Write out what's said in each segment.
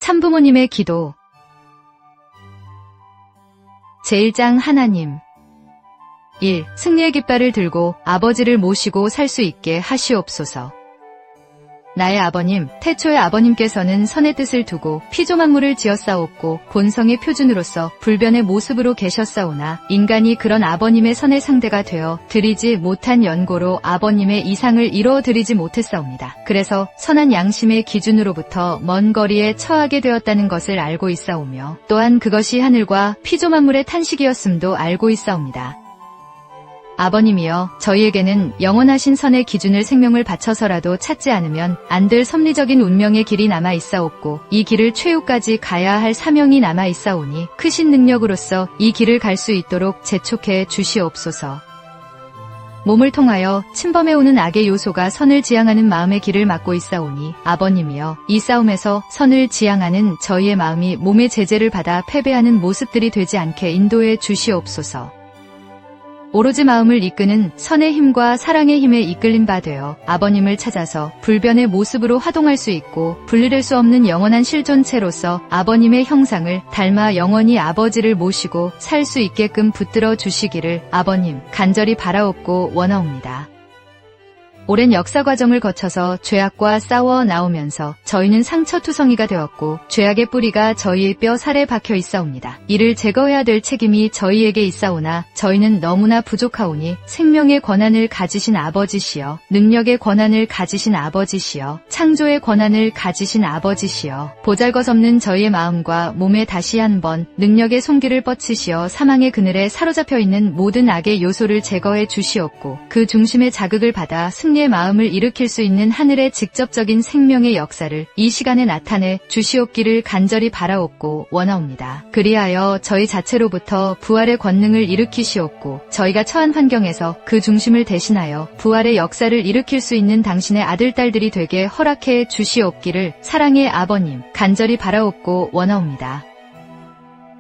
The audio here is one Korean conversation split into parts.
참부모님의 기도. 제1장 하나님. 1. 승리의 깃발을 들고 아버지를 모시고 살 수 있게 하시옵소서. 나의 아버님, 태초의 아버님께서는 선의 뜻을 두고 피조만물을 지었사옵고 본성의 표준으로서 불변의 모습으로 계셨사오나 인간이 그런 아버님의 선의 상대가 되어 드리지 못한 연고로 아버님의 이상을 이루어 드리지 못했사옵니다. 그래서 선한 양심의 기준으로부터 먼 거리에 처하게 되었다는 것을 알고 있사오며 또한 그것이 하늘과 피조만물의 탄식이었음도 알고 있사옵니다. 아버님이여, 저희에게는 영원하신 선의 기준을 생명을 바쳐서라도 찾지 않으면 안 될 섭리적인 운명의 길이 남아 있사옵고 이 길을 최후까지 가야 할 사명이 남아 있사오니 크신 능력으로서 이 길을 갈 수 있도록 재촉해 주시옵소서. 몸을 통하여 침범해오는 악의 요소가 선을 지향하는 마음의 길을 막고 있사오니 아버님이여, 이 싸움에서 선을 지향하는 저희의 마음이 몸의 제재를 받아 패배하는 모습들이 되지 않게 인도해 주시옵소서. 오로지 마음을 이끄는 선의 힘과 사랑의 힘에 이끌린 바 되어 아버님을 찾아서 불변의 모습으로 화동할 수 있고 분리될 수 없는 영원한 실존체로서 아버님의 형상을 닮아 영원히 아버지를 모시고 살 수 있게끔 붙들어 주시기를 아버님 간절히 바라옵고 원하옵니다. 오랜 역사 과정을 거쳐서 죄악과 싸워 나오면서 저희는 상처투성이가 되었고 죄악의 뿌리가 저희의 뼈 살에 박혀 있사옵니다. 이를 제거해야 될 책임이 저희에게 있사오나 저희는 너무나 부족하오니 생명의 권한을 가지신 아버지시여, 능력의 권한을 가지신 아버지시여, 창조의 권한을 가지신 아버지시여, 보잘것없는 저희의 마음과 몸에 다시 한번 능력의 손길을 뻗치시어 사망의 그늘에 사로잡혀 있는 모든 악의 요소를 제거해 주시옵고 그 중심의 자극을 받아 승리의 마음을 일으킬 수 있는 하늘의 직접적인 생명의 역사를 이 시간에 나타내 주시옵기를 간절히 바라옵고 원하옵니다. 그리하여 저희 자체로부터 부활의 권능을 일으키시옵고 저희가 처한 환경에서 그 중심을 대신하여 부활의 역사를 일으킬 수 있는 당신의 아들딸들이 되게 허락해 주시옵기를 사랑의 아버님 간절히 바라옵고 원하옵니다.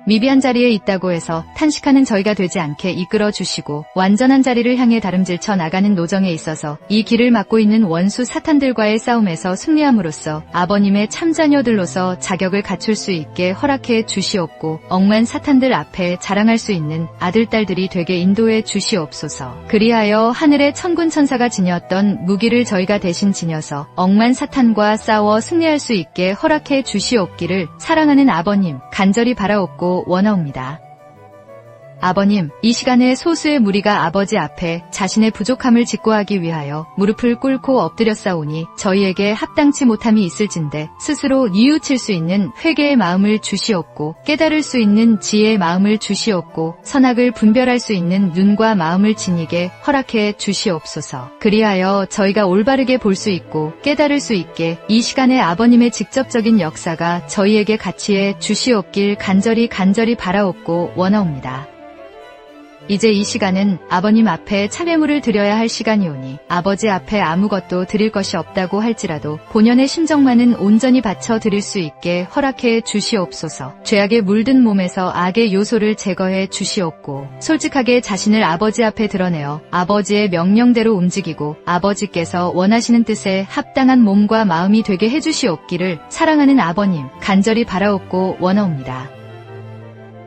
미비한 자리에 있다고 해서 탄식하는 저희가 되지 않게 이끌어 주시고 완전한 자리를 향해 다름질쳐 나가는 노정에 있어서 이 길을 막고 있는 원수 사탄들과의 싸움에서 승리함으로써 아버님의 참자녀들로서 자격을 갖출 수 있게 허락해 주시옵고 억만 사탄들 앞에 자랑할 수 있는 아들딸들이 되게 인도해 주시옵소서. 그리하여 하늘의 천군 천사가 지녔던 무기를 저희가 대신 지녀서 억만 사탄과 싸워 승리할 수 있게 허락해 주시옵기를 사랑하는 아버님 간절히 바라옵고 원하옵니다. 아버님, 이 시간에 소수의 무리가 아버지 앞에 자신의 부족함을 직고하기 위하여 무릎을 꿇고 엎드렸사오니 저희에게 합당치 못함이 있을진데 스스로 뉘우칠 수 있는 회개의 마음을 주시옵고 깨달을 수 있는 지혜의 마음을 주시옵고 선악을 분별할 수 있는 눈과 마음을 지니게 허락해 주시옵소서. 그리하여 저희가 올바르게 볼 수 있고 깨달을 수 있게 이 시간에 아버님의 직접적인 역사가 저희에게 같이해 주시옵길 간절히 바라옵고 원하옵니다. 이제 이 시간은 아버님 앞에 참회물을 드려야 할 시간이오니 아버지 앞에 아무것도 드릴 것이 없다고 할지라도 본연의 심정만은 온전히 바쳐 드릴 수 있게 허락해 주시옵소서. 죄악에 물든 몸에서 악의 요소를 제거해 주시옵고 솔직하게 자신을 아버지 앞에 드러내어 아버지의 명령대로 움직이고 아버지께서 원하시는 뜻에 합당한 몸과 마음이 되게 해주시옵기를 사랑하는 아버님 간절히 바라옵고 원하옵니다.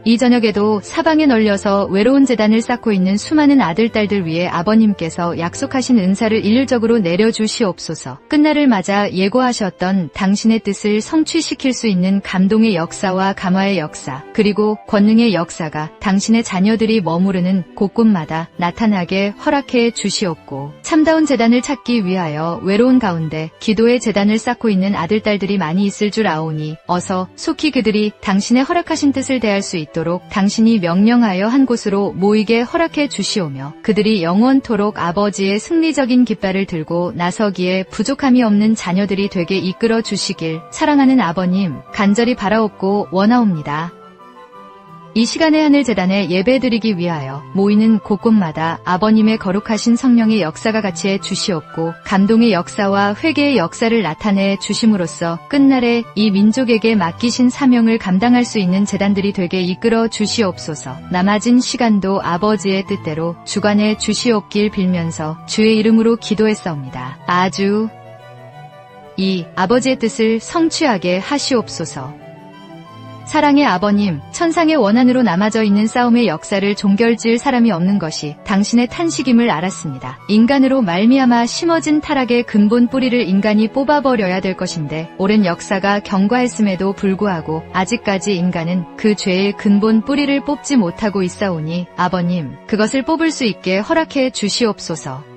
이 저녁에도 사방에 널려서 외로운 제단을 쌓고 있는 수많은 아들딸들 위해 아버님께서 약속하신 은사를 일률적으로 내려주시옵소서. 끝날을 맞아 예고하셨던 당신의 뜻을 성취시킬 수 있는 감동의 역사와 감화의 역사, 그리고 권능의 역사가 당신의 자녀들이 머무르는 곳곳마다 나타나게 허락해 주시옵고 참다운 제단을 찾기 위하여 외로운 가운데 기도의 제단을 쌓고 있는 아들딸들이 많이 있을 줄 아오니 어서 속히 그들이 당신의 허락하신 뜻을 대할 수 있도록 당신이 명령하여 한 곳으로 모이게 허락해 주시오며 그들이 영원토록 아버지의 승리적인 깃발을 들고 나서기에 부족함이 없는 자녀들이 되게 이끌어 주시길 사랑하는 아버님 간절히 바라옵고 원하옵니다. 이 시간의 하늘재단에 예배드리기 위하여 모이는 곳곳마다 아버님의 거룩하신 성령의 역사가 같이해 주시옵고 감동의 역사와 회개의 역사를 나타내 주심으로써 끝날에 이 민족에게 맡기신 사명을 감당할 수 있는 재단들이 되게 이끌어 주시옵소서. 남아진 시간도 아버지의 뜻대로 주관해 주시옵길 빌면서 주의 이름으로 기도했사옵니다. 아주 이 아버지의 뜻을 성취하게 하시옵소서. 사랑의 아버님, 천상의 원한으로 남아져 있는 싸움의 역사를 종결지을 사람이 없는 것이 당신의 탄식임을 알았습니다. 인간으로 말미암아 심어진 타락의 근본 뿌리를 인간이 뽑아버려야 될 것인데 오랜 역사가 경과했음에도 불구하고 아직까지 인간은 그 죄의 근본 뿌리를 뽑지 못하고 있사오니 아버님, 그것을 뽑을 수 있게 허락해 주시옵소서.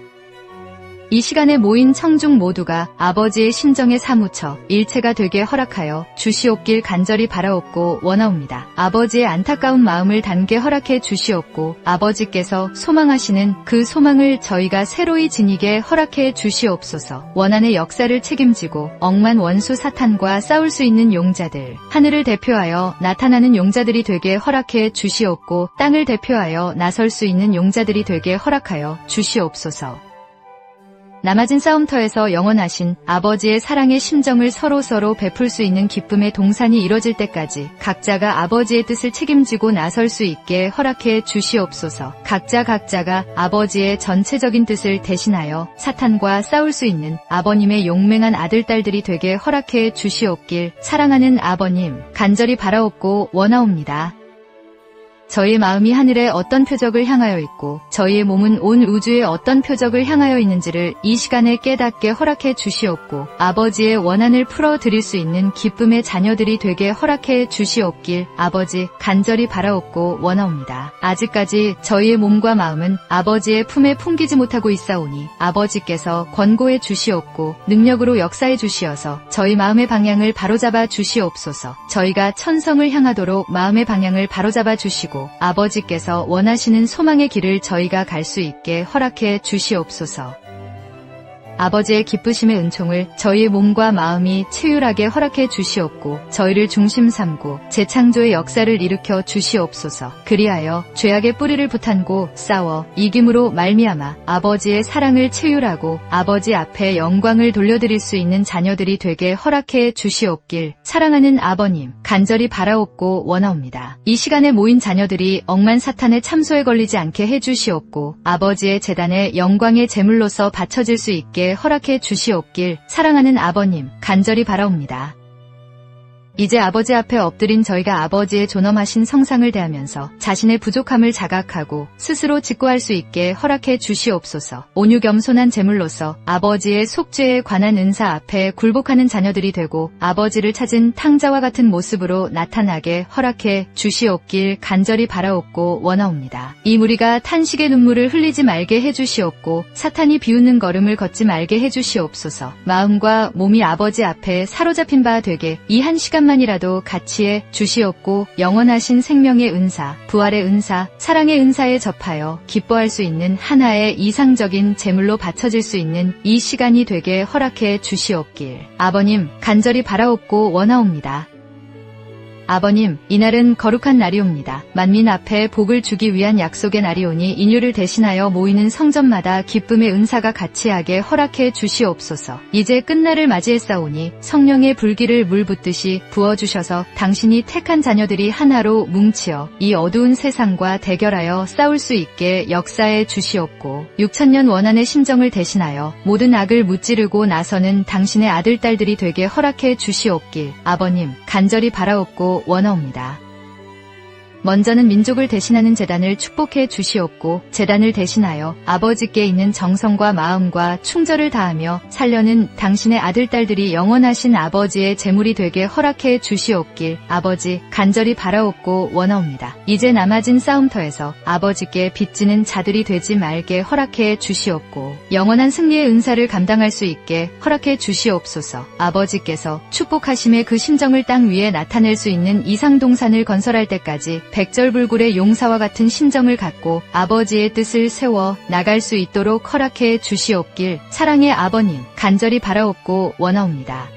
이 시간에 모인 청중 모두가 아버지의 심정에 사무쳐 일체가 되게 허락하여 주시옵길 간절히 바라옵고 원하옵니다. 아버지의 안타까운 마음을 단게 허락해 주시옵고 아버지께서 소망하시는 그 소망을 저희가 새로이 지니게 허락해 주시옵소서. 원한의 역사를 책임지고 억만 원수 사탄과 싸울 수 있는 용자들, 하늘을 대표하여 나타나는 용자들이 되게 허락해 주시옵고 땅을 대표하여 나설 수 있는 용자들이 되게 허락하여 주시옵소서. 남아진 싸움터에서 영원하신 아버지의 사랑의 심정을 서로서로 베풀 수 있는 기쁨의 동산이 이뤄질 때까지 각자가 아버지의 뜻을 책임지고 나설 수 있게 허락해 주시옵소서. 각자가 아버지의 전체적인 뜻을 대신하여 사탄과 싸울 수 있는 아버님의 용맹한 아들딸들이 되게 허락해 주시옵길 사랑하는 아버님, 간절히 바라옵고 원하옵니다. 저희의 마음이 하늘의 어떤 표적을 향하여 있고 저희의 몸은 온 우주의 어떤 표적을 향하여 있는지를 이 시간에 깨닫게 허락해 주시옵고 아버지의 원한을 풀어드릴 수 있는 기쁨의 자녀들이 되게 허락해 주시옵길 아버지 간절히 바라옵고 원하옵니다. 아직까지 저희의 몸과 마음은 아버지의 품에 품기지 못하고 있사오니 아버지께서 권고해 주시옵고 능력으로 역사해 주시어서 저희 마음의 방향을 바로잡아 주시옵소서. 저희가 천성을 향하도록 마음의 방향을 바로잡아 주시고 아버지께서 원하시는 소망의 길을 저희가 갈 수 있게 허락해 주시옵소서. 아버지의 기쁘심의 은총을 저희의 몸과 마음이 치유하게 허락해 주시옵고 저희를 중심 삼고 재창조의 역사를 일으켜 주시옵소서. 그리하여 죄악의 뿌리를 부탄고 싸워 이김으로 말미암아 아버지의 사랑을 체휼하고 아버지 앞에 영광을 돌려드릴 수 있는 자녀들이 되게 허락해 주시옵길 사랑하는 아버님, 간절히 바라옵고 원하옵니다. 이 시간에 모인 자녀들이 억만 사탄의 참소에 걸리지 않게 해주시옵고 아버지의 제단에 영광의 제물로서 바쳐질 수 있게 허락해 주시옵길 사랑하는 아버님, 간절히 바라옵니다. 이제 아버지 앞에 엎드린 저희가 아버지의 존엄하신 성상을 대하면서 자신의 부족함을 자각하고 스스로 직고할 수 있게 허락해 주시옵소서. 온유 겸손한 제물로서 아버지의 속죄에 관한 은사 앞에 굴복하는 자녀들이 되고 아버지를 찾은 탕자와 같은 모습으로 나타나게 허락해 주시옵길 간절히 바라옵고 원하옵니다. 이 무리가 탄식의 눈물을 흘리지 말게 해주시옵고 사탄이 비웃는 걸음을 걷지 말게 해주시옵소서. 마음과 몸이 아버지 앞에 사로잡힌 바 되게 이 한 시간만이라도 같이 해 주시옵고 영원하신 생명의 은사, 부활의 은사, 사랑의 은사에 접하여 기뻐할 수 있는 하나의 이상적인 제물로 바쳐질 수 있는 이 시간이 되게 허락해 주시옵길 아버님, 간절히 바라옵고 원하옵니다. 아버님, 이날은 거룩한 날이옵니다. 만민 앞에 복을 주기 위한 약속의 날이오니 인류를 대신하여 모이는 성전마다 기쁨의 은사가 같이하게 허락해 주시옵소서. 이제 끝날을 맞이했사오니 성령의 불기를 물 붓듯이 부어주셔서 당신이 택한 자녀들이 하나로 뭉치어 이 어두운 세상과 대결하여 싸울 수 있게 역사해 주시옵고 6천년 원한의 심정을 대신하여 모든 악을 무찌르고 나서는 당신의 아들딸들이 되게 허락해 주시옵길 아버님, 간절히 바라옵고 원하옵니다. 먼저는 민족을 대신하는 제단을 축복해 주시옵고 제단을 대신하여 아버지께 있는 정성과 마음과 충절을 다하며 살려는 당신의 아들딸들이 영원하신 아버지의 제물이 되게 허락해 주시옵길 아버지, 간절히 바라옵고 원하옵니다. 이제 남아진 싸움터에서 아버지께 빚지는 자들이 되지 말게 허락해 주시옵고 영원한 승리의 은사를 감당할 수 있게 허락해 주시옵소서. 아버지께서 축복하심의 그 심정을 땅 위에 나타낼 수 있는 이상동산을 건설할 때까지 백절불굴의 용사와 같은 심정을 갖고 아버지의 뜻을 세워 나갈 수 있도록 허락해 주시옵길 사랑의 아버님, 간절히 바라옵고 원하옵니다.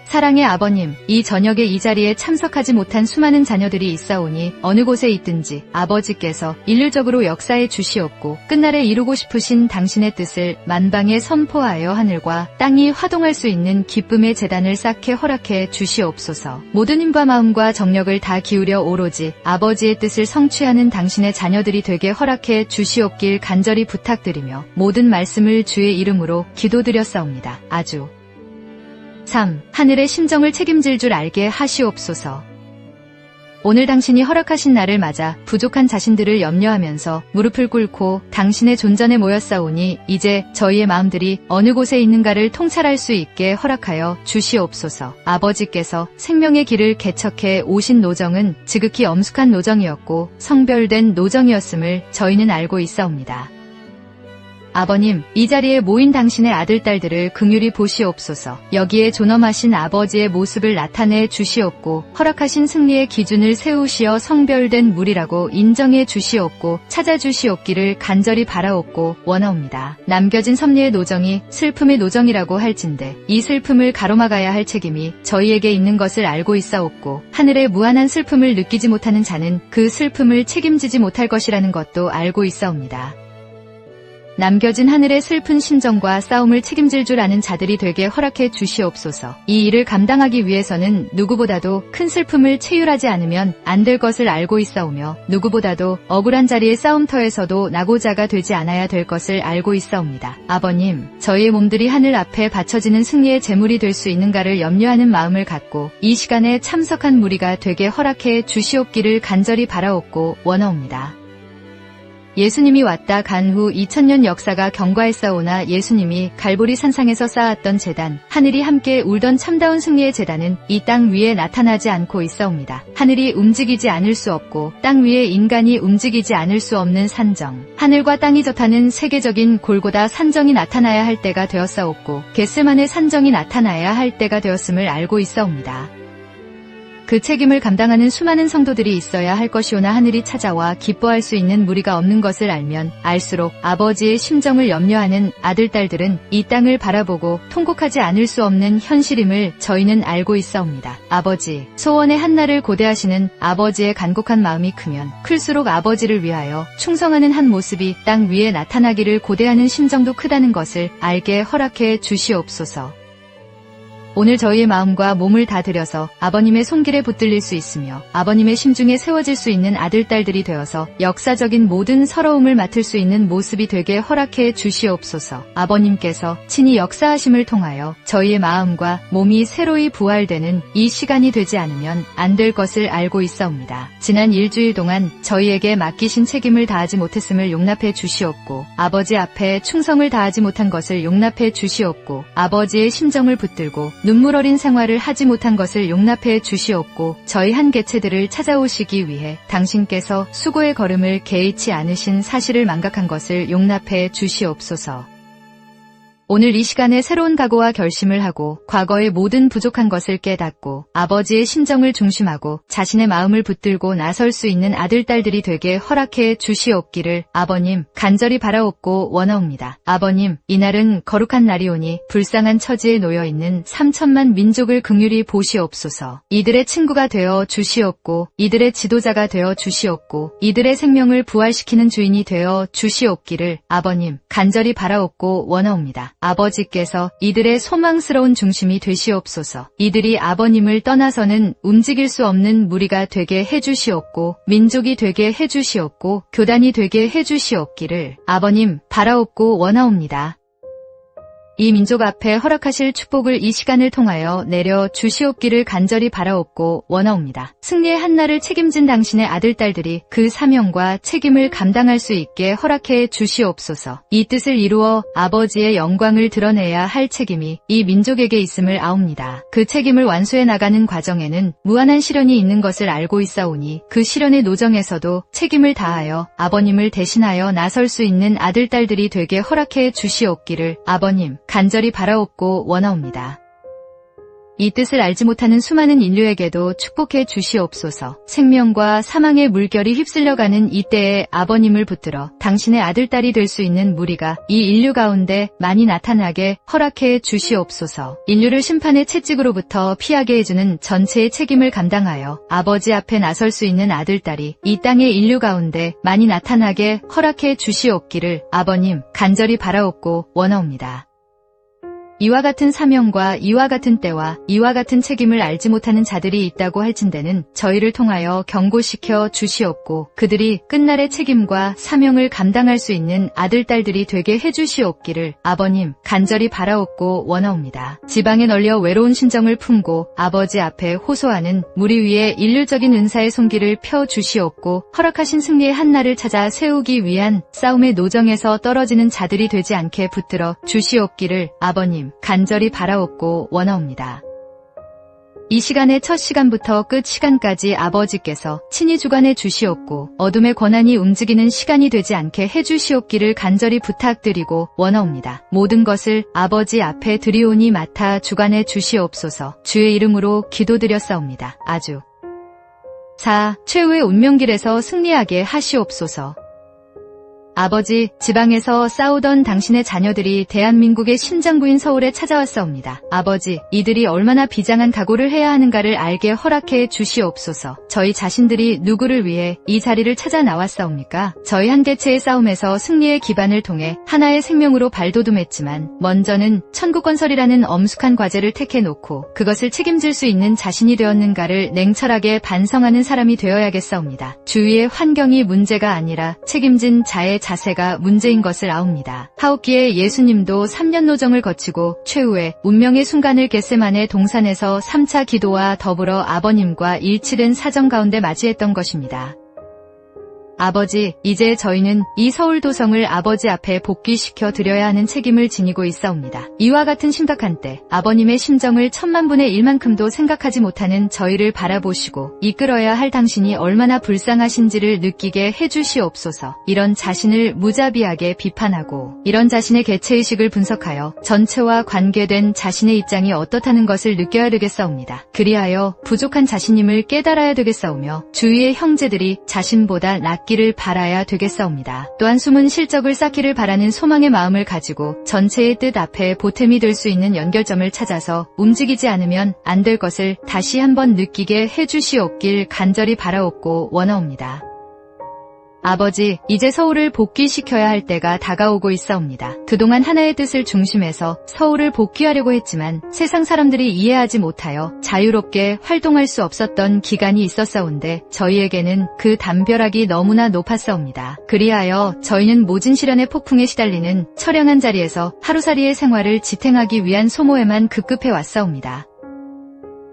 사랑의 아버님, 이 저녁에 이 자리에 참석하지 못한 수많은 자녀들이 있사오니 어느 곳에 있든지 아버지께서 일률적으로 역사해 주시옵고 끝날에 이루고 싶으신 당신의 뜻을 만방에 선포하여 하늘과 땅이 화동할 수 있는 기쁨의 제단을 쌓게 허락해 주시옵소서. 모든 힘과 마음과 정력을 다 기울여 오로지 아버지의 뜻을 성취하는 당신의 자녀들이 되게 허락해 주시옵길 간절히 부탁드리며 모든 말씀을 주의 이름으로 기도드렸사옵니다. 아주 3. 하늘의 심정을 책임질 줄 알게 하시옵소서. 오늘 당신이 허락하신 날을 맞아 부족한 자신들을 염려하면서 무릎을 꿇고 당신의 존전에 모였사오니 이제 저희의 마음들이 어느 곳에 있는가를 통찰할 수 있게 허락하여 주시옵소서. 아버지께서 생명의 길을 개척해 오신 노정은 지극히 엄숙한 노정이었고 성별된 노정이었음을 저희는 알고 있사옵니다. 아버님, 이 자리에 모인 당신의 아들, 딸들을 긍휼히 보시옵소서. 여기에 존엄하신 아버지의 모습을 나타내 주시옵고 허락하신 승리의 기준을 세우시어 성별된 무리라고 인정해 주시옵고 찾아주시옵기를 간절히 바라옵고 원하옵니다. 남겨진 섭리의 노정이 슬픔의 노정이라고 할진대 이 슬픔을 가로막아야 할 책임이 저희에게 있는 것을 알고 있사옵고 하늘의 무한한 슬픔을 느끼지 못하는 자는 그 슬픔을 책임지지 못할 것이라는 것도 알고 있사옵니다. 남겨진 하늘의 슬픈 심정과 싸움을 책임질 줄 아는 자들이 되게 허락해 주시옵소서. 이 일을 감당하기 위해서는 누구보다도 큰 슬픔을 체휼하지 않으면 안 될 것을 알고 있사오며 누구보다도 억울한 자리의 싸움터에서도 낙오자가 되지 않아야 될 것을 알고 있사옵니다. 아버님, 저희의 몸들이 하늘 앞에 바쳐지는 승리의 제물이 될 수 있는가를 염려하는 마음을 갖고 이 시간에 참석한 무리가 되게 허락해 주시옵기를 간절히 바라옵고 원하옵니다. 예수님이 왔다 간 후 2000년 역사가 경과했사오나 예수님이 갈보리 산상에서 쌓았던 제단, 하늘이 함께 울던 참다운 승리의 제단은 이 땅 위에 나타나지 않고 있사옵니다. 하늘이 움직이지 않을 수 없고 땅 위에 인간이 움직이지 않을 수 없는 산정, 하늘과 땅이 젖하는 세계적인 골고다 산정이 나타나야 할 때가 되었사옵고 겟세마네 산정이 나타나야 할 때가 되었음을 알고 있사옵니다. 그 책임을 감당하는 수많은 성도들이 있어야 할 것이오나 하늘이 찾아와 기뻐할 수 있는 무리가 없는 것을 알면 알수록 아버지의 심정을 염려하는 아들, 딸들은 이 땅을 바라보고 통곡하지 않을 수 없는 현실임을 저희는 알고 있사옵니다. 아버지, 소원의 한날을 고대하시는 아버지의 간곡한 마음이 크면 클수록 아버지를 위하여 충성하는 한 모습이 땅 위에 나타나기를 고대하는 심정도 크다는 것을 알게 허락해 주시옵소서. 오늘 저희의 마음과 몸을 다 들여서 아버님의 손길에 붙들릴 수 있으며 아버님의 심중에 세워질 수 있는 아들, 딸들이 되어서 역사적인 모든 서러움을 맡을 수 있는 모습이 되게 허락해 주시옵소서. 아버님께서 친히 역사하심을 통하여 저희의 마음과 몸이 새로이 부활되는 이 시간이 되지 않으면 안 될 것을 알고 있사옵니다. 지난 일주일 동안 저희에게 맡기신 책임을 다하지 못했음을 용납해 주시옵고 아버지 앞에 충성을 다하지 못한 것을 용납해 주시옵고 아버지의 심정을 붙들고 눈물 어린 생활을 하지 못한 것을 용납해 주시옵고 저희 한 개체들을 찾아오시기 위해 당신께서 수고의 걸음을 개의치 않으신 사실을 망각한 것을 용납해 주시옵소서. 오늘 이 시간에 새로운 각오와 결심을 하고 과거의 모든 부족한 것을 깨닫고 아버지의 심정을 중심하고 자신의 마음을 붙들고 나설 수 있는 아들, 딸들이 되게 허락해 주시옵기를 아버님 간절히 바라옵고 원하옵니다. 아버님, 이날은 거룩한 날이오니 불쌍한 처지에 놓여있는 3천만 민족을 긍휼히 보시옵소서. 이들의 친구가 되어 주시옵고 이들의 지도자가 되어 주시옵고 이들의 생명을 부활시키는 주인이 되어 주시옵기를 아버님 간절히 바라옵고 원하옵니다. 아버지께서 이들의 소망스러운 중심이 되시옵소서. 이들이 아버님을 떠나서는 움직일 수 없는 무리가 되게 해주시옵고 민족이 되게 해주시옵고 교단이 되게 해주시옵기를 아버님 바라옵고 원하옵니다. 이 민족 앞에 허락하실 축복을 이 시간을 통하여 내려 주시옵기를 간절히 바라옵고 원하옵니다. 승리의 한날을 책임진 당신의 아들, 딸들이 그 사명과 책임을 감당할 수 있게 허락해 주시옵소서. 이 뜻을 이루어 아버지의 영광을 드러내야 할 책임이 이 민족에게 있음을 아옵니다. 그 책임을 완수해 나가는 과정에는 무한한 시련이 있는 것을 알고 있사오니 그 시련의 노정에서도 책임을 다하여 아버님을 대신하여 나설 수 있는 아들, 딸들이 되게 허락해 주시옵기를 아버님 간절히 바라옵고 원하옵니다. 이 뜻을 알지 못하는 수많은 인류에게도 축복해 주시옵소서. 생명과 사망의 물결이 휩쓸려가는 이때에 아버님을 붙들어 당신의 아들, 딸이 될 수 있는 무리가 이 인류 가운데 많이 나타나게 허락해 주시옵소서. 인류를 심판의 채찍으로부터 피하게 해주는 전체의 책임을 감당하여 아버지 앞에 나설 수 있는 아들, 딸이 이 땅의 인류 가운데 많이 나타나게 허락해 주시옵기를 아버님 간절히 바라옵고 원하옵니다. 이와 같은 사명과 이와 같은 때와 이와 같은 책임을 알지 못하는 자들이 있다고 할진대는 저희를 통하여 경고시켜 주시옵고 그들이 끝날의 책임과 사명을 감당할 수 있는 아들, 딸들이 되게 해주시옵기를 아버님 간절히 바라옵고 원하옵니다. 지방에 널려 외로운 심정을 품고 아버지 앞에 호소하는 무리 위에 일률적인 은사의 손길을 펴주시옵고 허락하신 승리의 한날을 찾아 세우기 위한 싸움의 노정에서 떨어지는 자들이 되지 않게 붙들어 주시옵기를 아버님 간절히 바라옵고 원하옵니다. 이 시간의 첫 시간부터 끝 시간까지 아버지께서 친히 주관해 주시옵고 어둠의 권한이 움직이는 시간이 되지 않게 해주시옵기를 간절히 부탁드리고 원하옵니다. 모든 것을 아버지 앞에 드리오니 맡아 주관해 주시옵소서. 주의 이름으로 기도드렸사옵니다. 아주 4. 최후의 운명길에서 승리하게 하시옵소서. 아버지, 지방에서 싸우던 당신의 자녀들이 대한민국의 심장부인 서울에 찾아왔사옵니다. 아버지, 이들이 얼마나 비장한 각오를 해야 하는가를 알게 허락해 주시옵소서. 저희 자신들이 누구를 위해 이 자리를 찾아 나왔사옵니까? 저희 한 개체의 싸움에서 승리의 기반을 통해 하나의 생명으로 발돋움했지만 먼저는 천국 건설이라는 엄숙한 과제를 택해놓고 그것을 책임질 수 있는 자신이 되었는가를 냉철하게 반성하는 사람이 되어야겠사옵니다. 주위의 환경이 문제가 아니라 책임진 자의 자세가 문제인 것을 아옵니다. 하옵기에 예수님도 3년 노정을 거치고 최후의 운명의 순간을 겟세마네 동산에서 3차 기도와 더불어 아버님과 일치된 사정 가운데 맞이했던 것입니다. 아버지, 이제 저희는 이 서울도성을 아버지 앞에 복귀시켜 드려야 하는 책임을 지니고 있사옵니다. 이와 같은 심각한 때 아버님의 심정을 1000만분의 1만큼도 생각하지 못하는 저희를 바라보시고 이끌어야 할 당신이 얼마나 불쌍하신지를 느끼게 해주시옵소서. 이런 자신을 무자비하게 비판하고 이런 자신의 개체의식을 분석하여 전체와 관계된 자신의 입장이 어떻다는 것을 느껴야 되겠사옵니다. 그리하여 부족한 자신임을 깨달아야 되겠사오며 주위의 형제들이 자신보다 낫기를 바라야 되겠사옵니다. 또한 숨은 실적을 쌓기를 바라는 소망의 마음을 가지고 전체의 뜻 앞에 보탬이 될 수 있는 연결점을 찾아서 움직이지 않으면 안 될 것을 다시 한번 느끼게 해주시옵길 간절히 바라옵고 원하옵니다. 아버지, 이제 서울을 복귀시켜야 할 때가 다가오고 있사옵니다. 그동안 하나의 뜻을 중심해서 서울을 복귀하려고 했지만 세상 사람들이 이해하지 못하여 자유롭게 활동할 수 없었던 기간이 있었사온데 저희에게는 그 담벼락이 너무나 높았사옵니다. 그리하여 저희는 모진 시련의 폭풍에 시달리는 처량한 자리에서 하루살이의 생활을 지탱하기 위한 소모에만 급급해 왔사옵니다.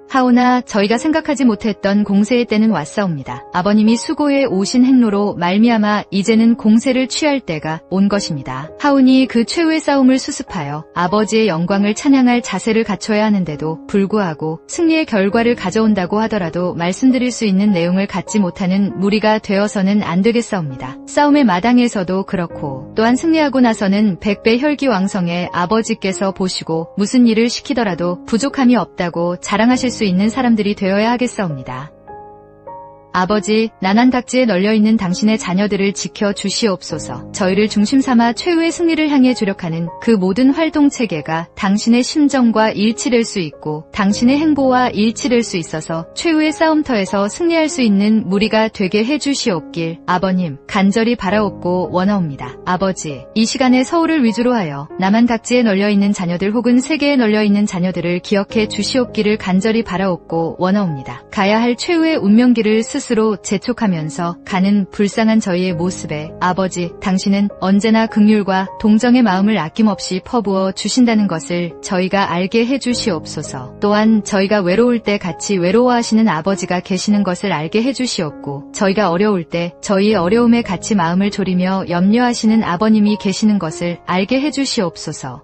하오나 저희가 생각하지 못했던 공세의 때는 왔사옵니다. 아버님이 수고해 오신 행로로 말미암아 이제는 공세를 취할 때가 온 것입니다. 하오니 그 최후의 싸움을 수습하여 아버지의 영광을 찬양할 자세를 갖춰야 하는데도 불구하고 승리의 결과를 가져온다고 하더라도 말씀드릴 수 있는 내용을 갖지 못하는 무리가 되어서는 안 되겠사옵니다. 싸움의 마당에서도 그렇고 또한 승리하고 나서는 100배 혈기왕성해 아버지께서 보시고 무슨 일을 시키더라도 부족함이 없다고 자랑하실 수 있는 사람들이 되어야 하겠사옵니다. 아버지, 난한각지에 널려있는 당신의 자녀들을 지켜 주시옵소서. 저희를 중심 삼아 최후의 승리를 향해 주력하는 그 모든 활동체계가 당신의 심정과 일치될 수 있고 당신의 행보와 일치될 수 있어서 최후의 싸움터에서 승리할 수 있는 무리가 되게 해주시옵길 아버님 간절히 바라옵고 원하옵니다. 아버지, 이 시간에 서울을 위주로 하여 남한각지에 널려있는 자녀들 혹은 세계에 널려있는 자녀들을 기억해 주시옵기를 간절히 바라옵고 원하옵니다. 가야 할 최후의 운명길을 스스로 재촉하면서 가는 불쌍한 저희의 모습에 아버지, 당신은 언제나 긍휼과 동정의 마음을 아낌없이 퍼부어 주신다는 것을 저희가 알게 해주시옵소서. 또한 저희가 외로울 때 같이 외로워하시는 아버지가 계시는 것을 알게 해주시옵고 저희가 어려울 때 저희의 어려움에 같이 마음을 졸이며 염려하시는 아버님이 계시는 것을 알게 해주시옵소서.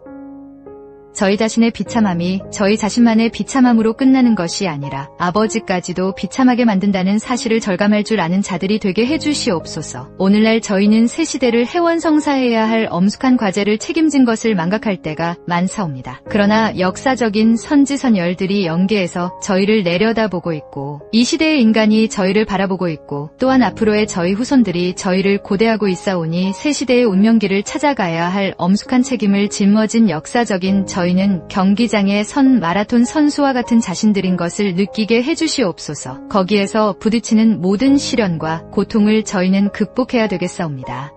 저희 자신의 비참함이 저희 자신만의 비참함으로 끝나는 것이 아니라 아버지까지도 비참하게 만든다는 사실을 절감할 줄 아는 자들이 되게 해주시옵소서. 오늘날 저희는 새 시대를 해원성사해야 할 엄숙한 과제를 책임진 것을 망각할 때가 많사옵니다. 그러나 역사적인 선지선열들이 연계해서 저희를 내려다보고 있고 이 시대의 인간이 저희를 바라보고 있고 또한 앞으로의 저희 후손들이 저희를 고대하고 있사오니 새 시대의 운명길을 찾아가야 할 엄숙한 책임을 짊어진 역사적인 저희는 경기장의 선 마라톤 선수와 같은 자신들인 것을 느끼게 해주시옵소서. 거기에서 부딪히는 모든 시련과 고통을 저희는 극복해야 되겠사옵니다.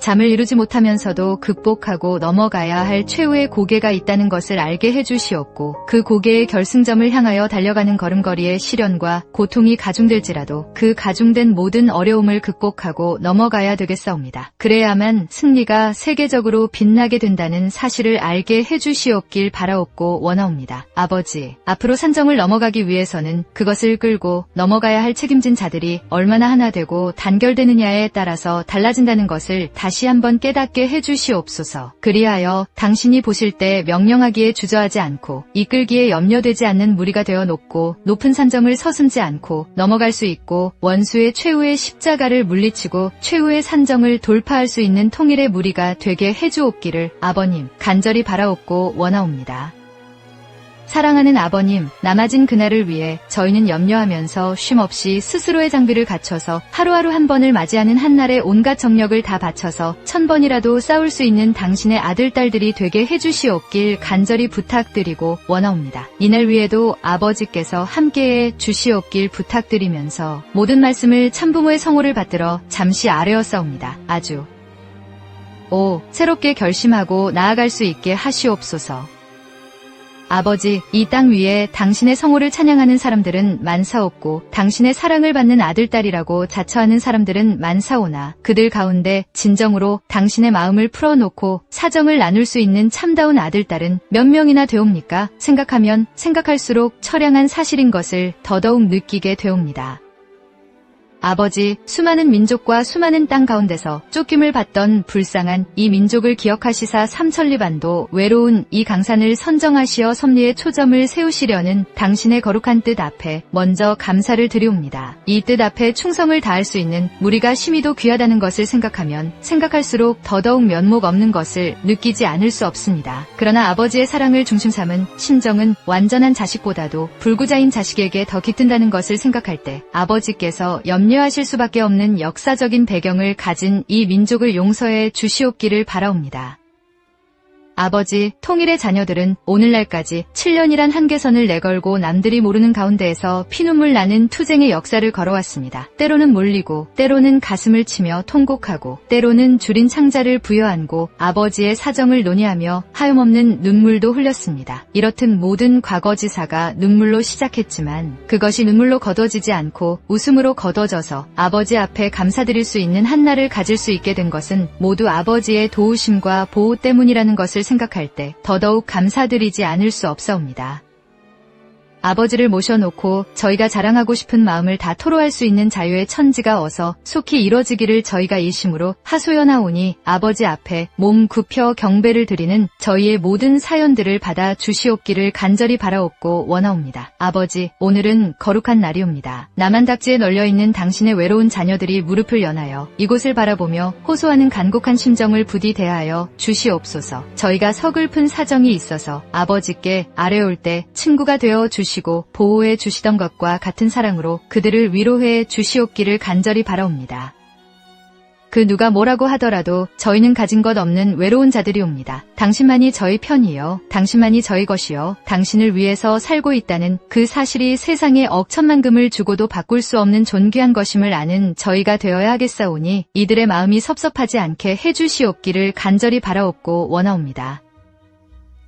잠을 이루지 못하면서도 극복하고 넘어가야 할 최후의 고개가 있다는 것을 알게 해주시옵고 그 고개의 결승점을 향하여 달려가는 걸음걸이에 시련과 고통이 가중될지라도 그 가중된 모든 어려움을 극복하고 넘어가야 되겠사옵니다. 그래야만 승리가 세계적으로 빛나게 된다는 사실을 알게 해주시옵길 바라옵고 원하옵니다. 아버지, 앞으로 산정을 넘어가기 위해서는 그것을 끌고 넘어가야 할 책임진 자들이 얼마나 하나 되고 단결되느냐에 따라서 달라진다는 것을 다시 한번 깨닫게 해주시옵소서. 그리하여 당신이 보실 때 명령하기에 주저하지 않고 이끌기에 염려되지 않는 무리가 되어 높은 산정을 서슴지 않고 넘어갈 수 있고 원수의 최후의 십자가를 물리치고 최후의 산정을 돌파할 수 있는 통일의 무리가 되게 해주옵기를 아버님 간절히 바라옵고 원하옵니다. 사랑하는 아버님, 남아진 그날을 위해 저희는 염려하면서 쉼없이 스스로의 장비를 갖춰서 하루하루 한 번을 맞이하는 한날에 온갖 정력을 다 바쳐서 1000번이라도 싸울 수 있는 당신의 아들, 딸들이 되게 해주시옵길 간절히 부탁드리고 원하옵니다. 이날 위에도 아버지께서 함께해 주시옵길 부탁드리면서 모든 말씀을 참부모의 성호를 받들어 잠시 아뢰었사옵니다. 아주 새롭게 결심하고 나아갈 수 있게 하시옵소서. 아버지, 이 땅 위에 당신의 성호를 찬양하는 사람들은 많사옵고 당신의 사랑을 받는 아들, 딸이라고 자처하는 사람들은 많사오나 그들 가운데 진정으로 당신의 마음을 풀어놓고 사정을 나눌 수 있는 참다운 아들, 딸은 몇 명이나 되옵니까? 생각하면 생각할수록 처량한 사실인 것을 더더욱 느끼게 되옵니다. 아버지, 수많은 민족과 수많은 땅 가운데서 쫓김을 받던 불쌍한 이 민족을 기억하시사 삼천리반도 외로운 이 강산을 선정하시어 섭리의 초점을 세우시려는 당신의 거룩한 뜻 앞에 먼저 감사를 드리옵니다. 이 뜻 앞에 충성을 다할 수 있는 무리가 심히도 귀하다는 것을 생각하면 생각할수록 더더욱 면목 없는 것을 느끼지 않을 수 없습니다. 그러나 아버지의 사랑을 중심 삼은 심정은 완전한 자식보다도 불구자인 자식에게 더 깃든다는 것을 생각할 때 아버지께서 염려하실 수밖에 없는 역사적인 배경을 가진 이 민족을 용서해 주시옵기를 바라옵니다. 아버지, 통일의 자녀들은 오늘날까지 7년이란 한계선을 내걸고 남들이 모르는 가운데에서 피눈물 나는 투쟁의 역사를 걸어왔습니다. 때로는 몰리고, 때로는 가슴을 치며 통곡하고, 때로는 줄인 창자를 부여안고 아버지의 사정을 논의하며 하염없는 눈물도 흘렸습니다. 이렇듯 모든 과거지사가 눈물로 시작했지만 그것이 눈물로 거둬지지 않고 웃음으로 거둬져서 아버지 앞에 감사드릴 수 있는 한날을 가질 수 있게 된 것은 모두 아버지의 도우심과 보호 때문이라는 것을 생각할 때 더더욱 감사드리지 않을 수 없사옵니다. 아버지를 모셔놓고 저희가 자랑하고 싶은 마음을 다 토로할 수 있는 자유의 천지가 어서 속히 이뤄지기를 저희가 일심으로 하소연하오니 아버지 앞에 몸 굽혀 경배를 드리는 저희의 모든 사연들을 받아 주시옵기를 간절히 바라옵고 원하옵니다. 아버지, 오늘은 거룩한 날이옵니다. 남한닥지에 널려있는 당신의 외로운 자녀들이 무릎을 연하여 이곳을 바라보며 호소하는 간곡한 심정을 부디 대하여 주시옵소서. 저희가 서글픈 사정이 있어서 아버지께 아뢰올 때 친구가 되어 주시옵소서. 보호해 주시던 것과 같은 사랑으로 그들을 위로해 주시옵기를 간절히 바라옵니다. 그 누가 뭐라고 하더라도 저희는 가진 것 없는 외로운 자들이옵니다. 당신만이 저희 편이요, 당신만이 저희 것이요, 당신을 위해서 살고 있다는 그 사실이 세상에 억천만금을 주고도 바꿀 수 없는 존귀한 것임을 아는 저희가 되어야 하겠사오니 이들의 마음이 섭섭하지 않게 해주시옵기를 간절히 바라옵고 원하옵니다.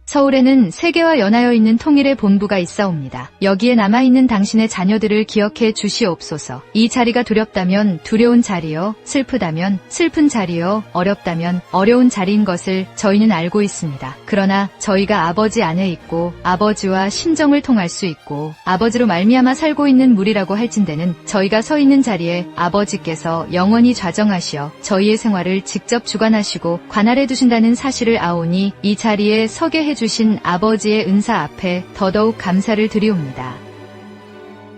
서울에는 세계와 연하여 있는 통일의 본부가 있사옵니다. 여기에 남아있는 당신의 자녀들을 기억해 주시옵소서. 이 자리가 두렵다면 두려운 자리요, 슬프다면 슬픈 자리요, 어렵다면 어려운 자리인 것을 저희는 알고 있습니다. 그러나 저희가 아버지 안에 있고 아버지와 심정을 통할 수 있고 아버지로 말미암아 살고 있는 무리라고 할진대는 저희가 서 있는 자리에 아버지께서 영원히 좌정하시어 저희의 생활을 직접 주관하시고 관할해 두신다는 사실을 아오니 이 자리에 서게 해주신 아버지의 은사 앞에 더더욱 감사를 드리옵니다.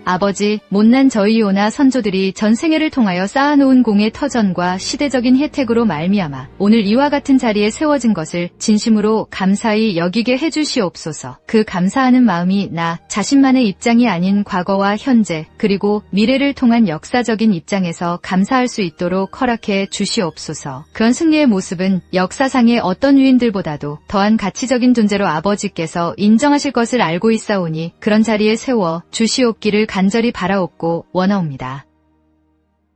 아버지, 못난 저희오나 선조들이 전생애를 통하여 쌓아놓은 공의 터전과 시대적인 혜택으로 말미암아 오늘 이와 같은 자리에 세워진 것을 진심으로 감사히 여기게 해주시옵소서. 그 감사하는 마음이 나 자신만의 입장이 아닌 과거와 현재 그리고 미래를 통한 역사적인 입장에서 감사할 수 있도록 허락해 주시옵소서. 그런 승리의 모습은 역사상의 어떤 유인들보다도 더한 가치적인 존재로 아버지께서 인정하실 것을 알고 있사오니 그런 자리에 세워 주시옵기를 간절히 바라옵고 원하옵니다.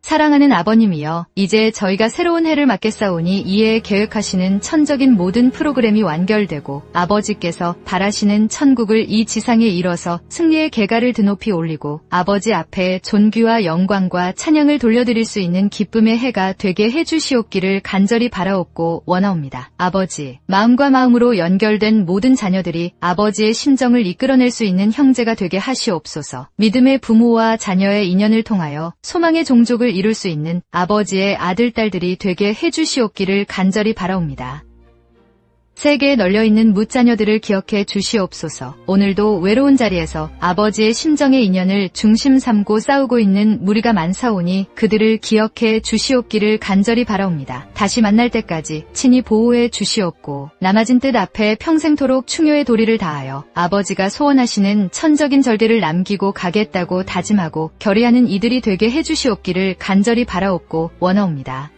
사랑하는 아버님이여, 이제 저희가 새로운 해를 맞겠사오니 이에 계획하시는 천적인 모든 프로그램이 완결되고 아버지께서 바라시는 천국을 이 지상에 이뤄서 승리의 계가를 드높이 올리고 아버지 앞에 존귀와 영광과 찬양을 돌려드릴 수 있는 기쁨의 해가 되게 해주시옵기를 간절히 바라옵고 원하옵니다. 아버지, 마음과 마음으로 연결된 모든 자녀들이 아버지의 심정을 이끌어낼 수 있는 형제가 되게 하시옵소서. 믿음의 부모와 자녀의 인연을 통하여 소망의 종족을 이룰 수 있는 아버지의 아들, 딸들이 되게 해주시옵기를 간절히 바라옵니다. 세계에 널려있는 뭇자녀들을 기억해 주시옵소서. 오늘도 외로운 자리에서 아버지의 심정의 인연을 중심 삼고 싸우고 있는 무리가 많사오니 그들을 기억해 주시옵기를 간절히 바라옵니다. 다시 만날 때까지 친히 보호해 주시옵고 남아진 뜻 앞에 평생토록 충효의 도리를 다하여 아버지가 소원하시는 천적인 절들을 남기고 가겠다고 다짐하고 결의하는 이들이 되게 해주시옵기를 간절히 바라옵고 원하옵니다.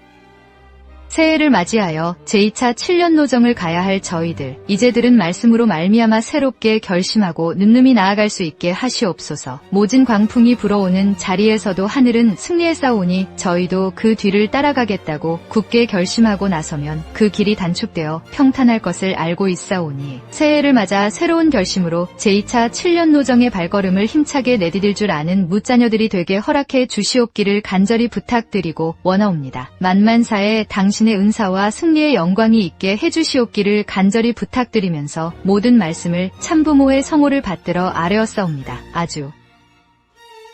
새해를 맞이하여 제2차 7년 노정을 가야 할 저희들, 이제 들은 말씀으로 말미암아 새롭게 결심하고 늠름히 나아갈 수 있게 하시옵소서. 모진 광풍이 불어오는 자리에서도 하늘은 승리했사오니 저희도 그 뒤를 따라가겠다고 굳게 결심하고 나서면 그 길이 단축되어 평탄할 것을 알고 있사오니 새해를 맞아 새로운 결심으로 제2차 7년 노정의 발걸음을 힘차게 내디딜 줄 아는 뭇자녀들이 되게 허락해 주시옵기를 간절히 부탁드리고 원하옵니다. 만만사에 당신의 은사와 승리의 영광이 있게 해주시옵기를 간절히 부탁드리면서 모든 말씀을 참부모의 성호를 받들어 아뢰었사옵니다. 아주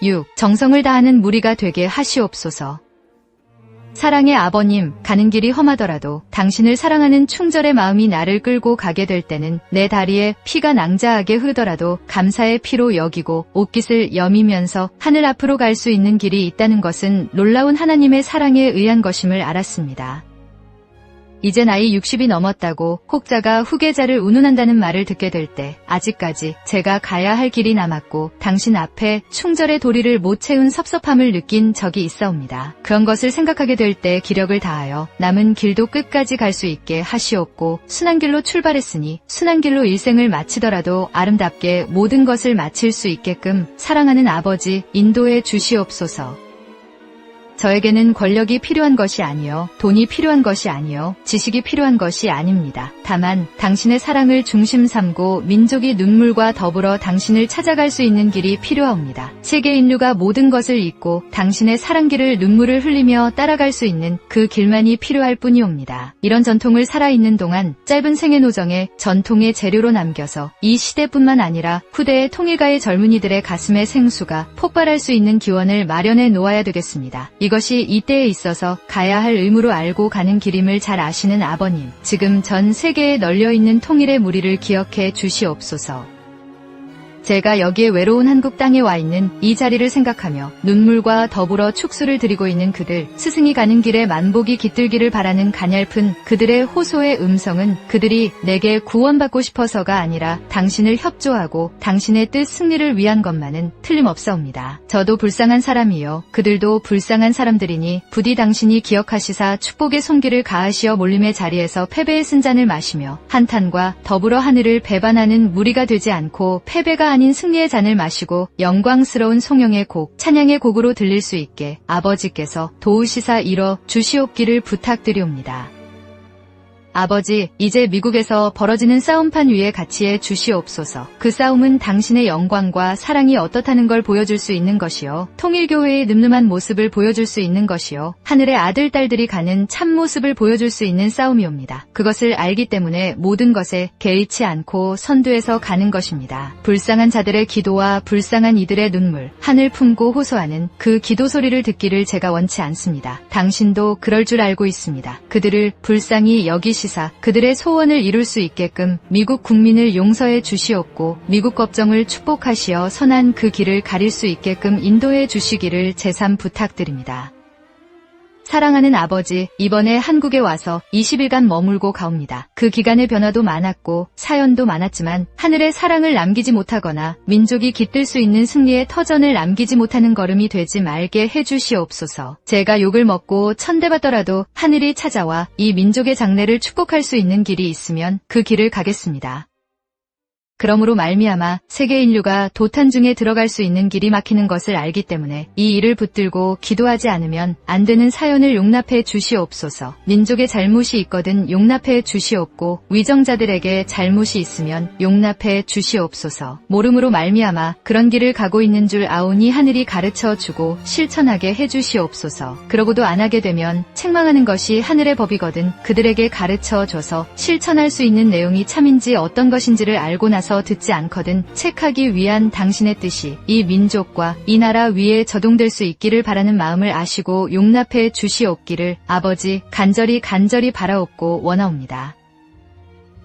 6. 정성을 다하는 무리가 되게 하시옵소서. 사랑의 아버님, 가는 길이 험하더라도 당신을 사랑하는 충절의 마음이 나를 끌고 가게 될 때는 내 다리에 피가 낭자하게 흐르더라도 감사의 피로 여기고 옷깃을 여미면서 하늘 앞으로 갈 수 있는 길이 있다는 것은 놀라운 하나님의 사랑에 의한 것임을 알았습니다. 이제 나이 60이 넘었다고 혹자가 후계자를 운운한다는 말을 듣게 될 때 아직까지 제가 가야 할 길이 남았고 당신 앞에 충절의 도리를 못 채운 섭섭함을 느낀 적이 있사옵니다. 그런 것을 생각하게 될 때 기력을 다하여 남은 길도 끝까지 갈 수 있게 하시옵고 순한 길로 출발했으니 순한 길로 일생을 마치더라도 아름답게 모든 것을 마칠 수 있게끔 사랑하는 아버지 인도해 주시옵소서. 저에게는 권력이 필요한 것이 아니요, 돈이 필요한 것이 아니요, 지식이 필요한 것이 아닙니다. 다만 당신의 사랑을 중심 삼고 민족이 눈물과 더불어 당신을 찾아갈 수 있는 길이 필요합니다. 세계 인류가 모든 것을 잊고 당신의 사랑길을 눈물을 흘리며 따라갈 수 있는 그 길만이 필요할 뿐이옵니다. 이런 전통을 살아있는 동안 짧은 생애 노정에 전통의 재료로 남겨서 이 시대뿐만 아니라 후대의 통일가의 젊은이들의 가슴에 생수가 폭발할 수 있는 기원을 마련해 놓아야 되겠습니다. 이것이 이때에 있어서 가야 할 의무로 알고 가는 길임을 잘 아시는 아버님, 지금 전 세계에 널려있는 통일의 무리를 기억해 주시옵소서. 제가 여기에 외로운 한국 땅에 와 있는 이 자리를 생각하며 눈물과 더불어 축수를 드리고 있는 그들, 스승이 가는 길에 만복이 깃들기를 바라는 가냘픈 그들의 호소의 음성은 그들이 내게 구원받고 싶어서가 아니라 당신을 협조하고 당신의 뜻 승리를 위한 것만은 틀림없사옵니다. 저도 불쌍한 사람이요, 그들도 불쌍한 사람들이니 부디 당신이 기억하시사 축복의 손길을 가하시어 몰림의 자리에서 패배의 쓴잔을 마시며 한탄과 더불어 하늘을 배반하는 무리가 되지 않고 패배가 아닌 승리의 잔을 마시고 영광스러운 송영의 곡, 찬양의 곡으로 들릴 수 있게 아버지께서 도우시사 이뤄 주시옵기를 부탁드리옵니다. 아버지, 이제 미국에서 벌어지는 싸움판 위에 같이해 주시옵소서. 그 싸움은 당신의 영광과 사랑이 어떻다는 걸 보여줄 수 있는 것이요, 통일교회의 늠름한 모습을 보여줄 수 있는 것이요, 하늘의 아들, 딸들이 가는 참모습을 보여줄 수 있는 싸움이옵니다. 그것을 알기 때문에 모든 것에 개의치 않고 선두에서 가는 것입니다. 불쌍한 자들의 기도와 불쌍한 이들의 눈물, 하늘 품고 호소하는 그 기도 소리를 듣기를 제가 원치 않습니다. 당신도 그럴 줄 알고 있습니다. 그들을 불쌍히 여기시사 그들의 소원을 이룰 수 있게끔 미국 국민을 용서해 주시옵고 미국 법정을 축복하시어 선한 그 길을 가릴 수 있게끔 인도해 주시기를 제삼 부탁드립니다. 사랑하는 아버지, 이번에 한국에 와서 20일간 머물고 가옵니다. 그 기간의 변화도 많았고 사연도 많았지만 하늘의 사랑을 남기지 못하거나 민족이 깃들 수 있는 승리의 터전을 남기지 못하는 걸음이 되지 말게 해주시옵소서. 제가 욕을 먹고 천대받더라도 하늘이 찾아와 이 민족의 장래를 축복할 수 있는 길이 있으면 그 길을 가겠습니다. 그러므로 말미암아 세계 인류가 도탄 중에 들어갈 수 있는 길이 막히는 것을 알기 때문에 이 일을 붙들고 기도하지 않으면 안 되는 사연을 용납해 주시옵소서. 민족의 잘못이 있거든 용납해 주시옵고 위정자들에게 잘못이 있으면 용납해 주시옵소서. 모름으로 말미암아 그런 길을 가고 있는 줄 아오니 하늘이 가르쳐 주고 실천하게 해 주시옵소서. 그러고도 안 하게 되면 책망하는 것이 하늘의 법이거든 그들에게 가르쳐 줘서 실천할 수 있는 내용이 참인지 어떤 것인지를 알고 나서 듣지 않거든 책하기 위한 당신의 뜻이 이 민족과 이 나라 위에 적용될 수 있기를 바라는 마음을 아시고 용납해 주시옵기를 아버지 간절히 바라옵고 원하옵니다.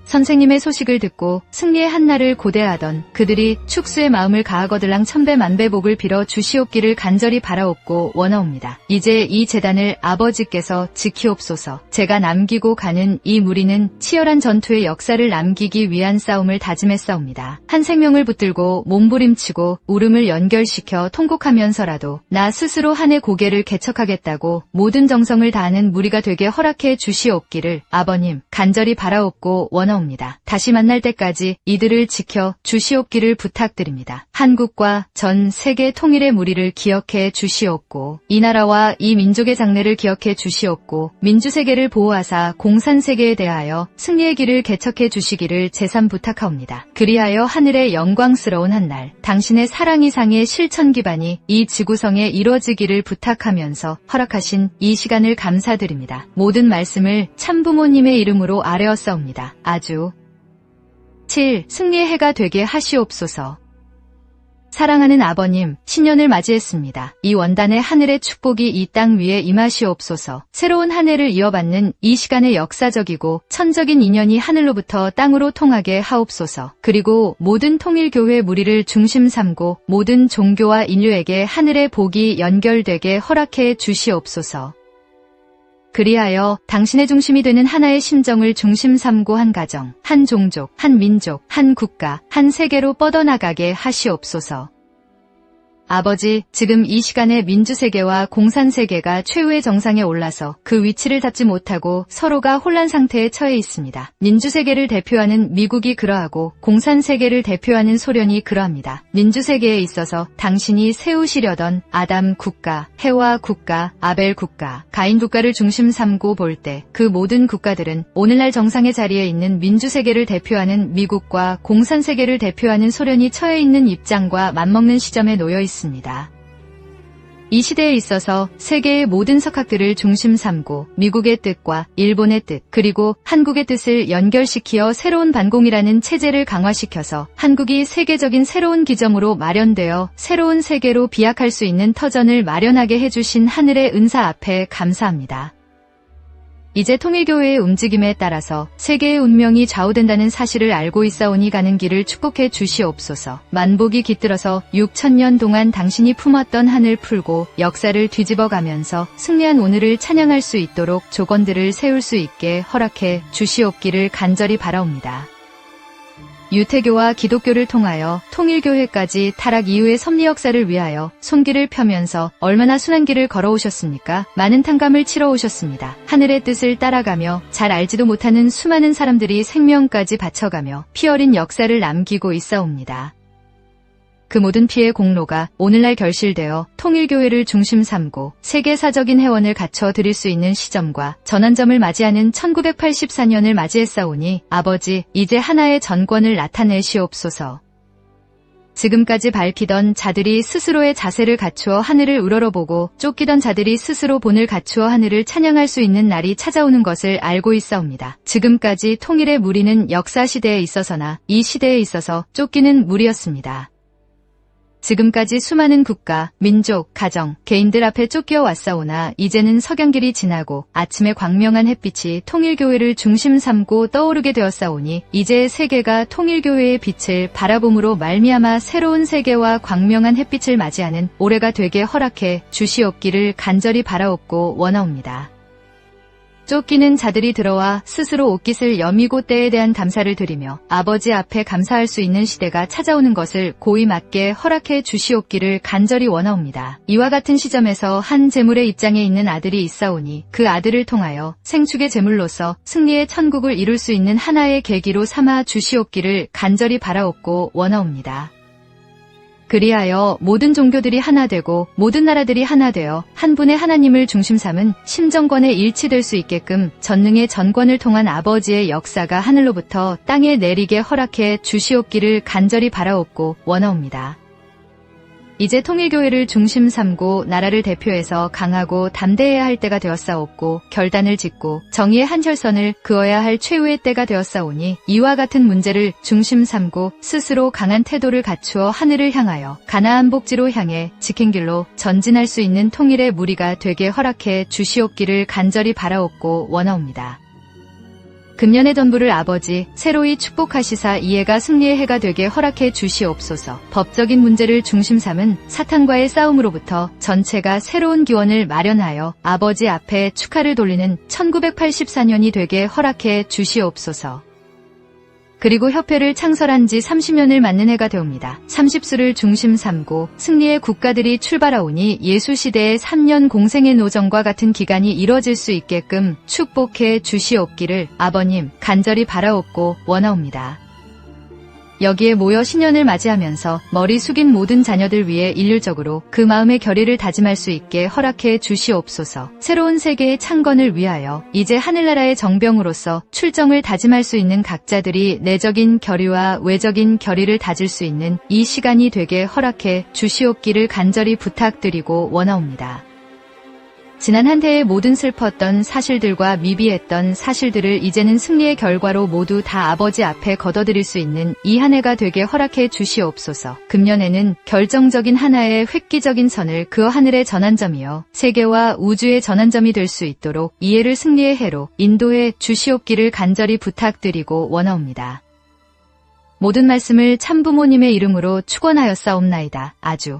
선생님의 소식을 듣고 승리의 한날을 고대하던 그들이 축수의 마음을 가하거들랑 천배 만배 복을 빌어 주시옵기를 간절히 바라옵고 원하옵니다. 이제 이 재단을 아버지께서 지키옵소서. 제가 남기고 가는 이 무리는 치열한 전투의 역사를 남기기 위한 싸움을 다짐했사옵니다. 한 생명을 붙들고 몸부림치고 울음을 연결시켜 통곡하면서라도 나 스스로 한해 고개를 개척하겠다고 모든 정성을 다하는 무리가 되게 허락해 주시옵기를 아버님 간절히 바라옵고 원하옵니다. 다시 만날 때까지 이들을 지켜 주시옵기를 부탁드립니다. 한국과 전 세계 통일의 무리를 기억해 주시옵고 이 나라와 이 민족의 장래를 기억해 주시옵고 민주세계를 보호하사 공산세계에 대하여 승리의 길을 개척해 주시기를 재산 부탁하옵니다. 그리하여 하늘의 영광스러운 한날 당신의 사랑 이상의 실천 기반이 이 지구성에 이루어지기를 부탁하면서 허락하신 이 시간을 감사드립니다. 모든 말씀을 참부모님의 이름으로 아뢰었사옵니다. 아주 7. 승리의 해가 되게 하시옵소서. 사랑하는 아버님, 신년을 맞이했습니다. 이 원단의 하늘의 축복이 이 땅 위에 임하시옵소서. 새로운 한 해를 이어받는 이 시간의 역사적이고 천적인 인연이 하늘로부터 땅으로 통하게 하옵소서. 그리고 모든 통일교회 무리를 중심 삼고 모든 종교와 인류에게 하늘의 복이 연결되게 허락해 주시옵소서. 그리하여 당신의 중심이 되는 하나의 심정을 중심 삼고 한 가정, 한 종족, 한 민족, 한 국가, 한 세계로 뻗어나가게 하시옵소서. 아버지, 지금 이 시간에 민주세계와 공산세계가 최후의 정상에 올라서 그 위치를 잡지 못하고 서로가 혼란 상태에 처해 있습니다. 민주세계를 대표하는 미국이 그러하고 공산세계를 대표하는 소련이 그러합니다. 민주세계에 있어서 당신이 세우시려던 아담 국가, 해와 국가, 아벨 국가, 가인 국가를 중심 삼고 볼 때 그 모든 국가들은 오늘날 정상의 자리에 있는 민주세계를 대표하는 미국과 공산세계를 대표하는 소련이 처해 있는 입장과 맞먹는 시점에 놓여 있습니다. 이 시대에 있어서 세계의 모든 석학들을 중심 삼고 미국의 뜻과 일본의 뜻 그리고 한국의 뜻을 연결시키어 새로운 반공이라는 체제를 강화시켜서 한국이 세계적인 새로운 기점으로 마련되어 새로운 세계로 비약할 수 있는 터전을 마련하게 해주신 하늘의 은사 앞에 감사합니다. 이제 통일교회의 움직임에 따라서 세계의 운명이 좌우된다는 사실을 알고 있사오니 가는 길을 축복해 주시옵소서. 만복이 깃들어서 6,000년 동안 당신이 품었던 한을 풀고 역사를 뒤집어가면서 승리한 오늘을 찬양할 수 있도록 조건들을 세울 수 있게 허락해 주시옵기를 간절히 바라옵니다. 유태교와 기독교를 통하여 통일교회까지 타락 이후의 섭리 역사를 위하여 손길을 펴면서 얼마나 순한 길을 걸어오셨습니까? 많은 탕감을 치러오셨습니다. 하늘의 뜻을 따라가며 잘 알지도 못하는 수많은 사람들이 생명까지 바쳐가며 피어린 역사를 남기고 있사옵니다. 그 모든 피의 공로가 오늘날 결실되어 통일교회를 중심 삼고 세계사적인 회원을 갖춰 드릴 수 있는 시점과 전환점을 맞이하는 1984년을 맞이했사오니 아버지 이제 하나의 전권을 나타내시옵소서. 지금까지 밝히던 자들이 스스로의 자세를 갖추어 하늘을 우러러보고 쫓기던 자들이 스스로 본을 갖추어 하늘을 찬양할 수 있는 날이 찾아오는 것을 알고 있사옵니다. 지금까지 통일의 무리는 역사시대에 있어서나 이 시대에 있어서 쫓기는 무리였습니다. 지금까지 수많은 국가, 민족, 가정, 개인들 앞에 쫓겨 왔사오나 이제는 석양길이 지나고 아침의 광명한 햇빛이 통일교회를 중심 삼고 떠오르게 되었사오니 이제 세계가 통일교회의 빛을 바라봄으로 말미암아 새로운 세계와 광명한 햇빛을 맞이하는 올해가 되게 허락해 주시옵기를 간절히 바라옵고 원하옵니다. 쫓기는 자들이 들어와 스스로 옷깃을 여미고 때에 대한 감사를 드리며 아버지 앞에 감사할 수 있는 시대가 찾아오는 것을 고이 맞게 허락해 주시옵기를 간절히 원하옵니다. 이와 같은 시점에서 한 제물의 입장에 있는 아들이 있사오니 그 아들을 통하여 생축의 제물로서 승리의 천국을 이룰 수 있는 하나의 계기로 삼아 주시옵기를 간절히 바라옵고 원하옵니다. 그리하여 모든 종교들이 하나 되고 모든 나라들이 하나 되어 한 분의 하나님을 중심 삼은 심정권에 일치될 수 있게끔 전능의 전권을 통한 아버지의 역사가 하늘로부터 땅에 내리게 허락해 주시옵기를 간절히 바라옵고 원하옵니다. 이제 통일교회를 중심 삼고 나라를 대표해서 강하고 담대해야 할 때가 되었사옵고 결단을 짓고 정의의 한 혈선을 그어야 할 최후의 때가 되었사오니 이와 같은 문제를 중심 삼고 스스로 강한 태도를 갖추어 하늘을 향하여 가나안 복지로 향해 지킨 길로 전진할 수 있는 통일의 무리가 되게 허락해 주시옵기를 간절히 바라옵고 원하옵니다. 금년의 전부를 아버지 새로이 축복하시사 이해가 승리의 해가 되게 허락해 주시옵소서. 법적인 문제를 중심 삼은 사탄과의 싸움으로부터 전체가 새로운 기원을 마련하여 아버지 앞에 축하를 돌리는 1984년이 되게 허락해 주시옵소서. 그리고 협회를 창설한 지 30년을 맞는 해가 되옵니다. 30수를 중심 삼고 승리의 국가들이 출발하오니 예수시대의 3년 공생의 노정과 같은 기간이 이뤄질 수 있게끔 축복해 주시옵기를 아버님 간절히 바라옵고 원하옵니다. 여기에 모여 신년을 맞이하면서 머리 숙인 모든 자녀들 위해 일률적으로 그 마음의 결의를 다짐할 수 있게 허락해 주시옵소서. 새로운 세계의 창건을 위하여 이제 하늘나라의 정병으로서 출정을 다짐할 수 있는 각자들이 내적인 결의와 외적인 결의를 다질 수 있는 이 시간이 되게 허락해 주시옵기를 간절히 부탁드리고 원하옵니다. 지난 한 해의 모든 슬펐던 사실들과 미비했던 사실들을 이제는 승리의 결과로 모두 다 아버지 앞에 걷어들일 수 있는 이 한 해가 되게 허락해 주시옵소서. 금년에는 결정적인 하나의 획기적인 선을 그어 하늘의 전환점이여 세계와 우주의 전환점이 될 수 있도록 이해를 승리의 해로 인도해 주시옵기를 간절히 부탁드리고 원하옵니다. 모든 말씀을 참부모님의 이름으로 축원하였사옵나이다. 아주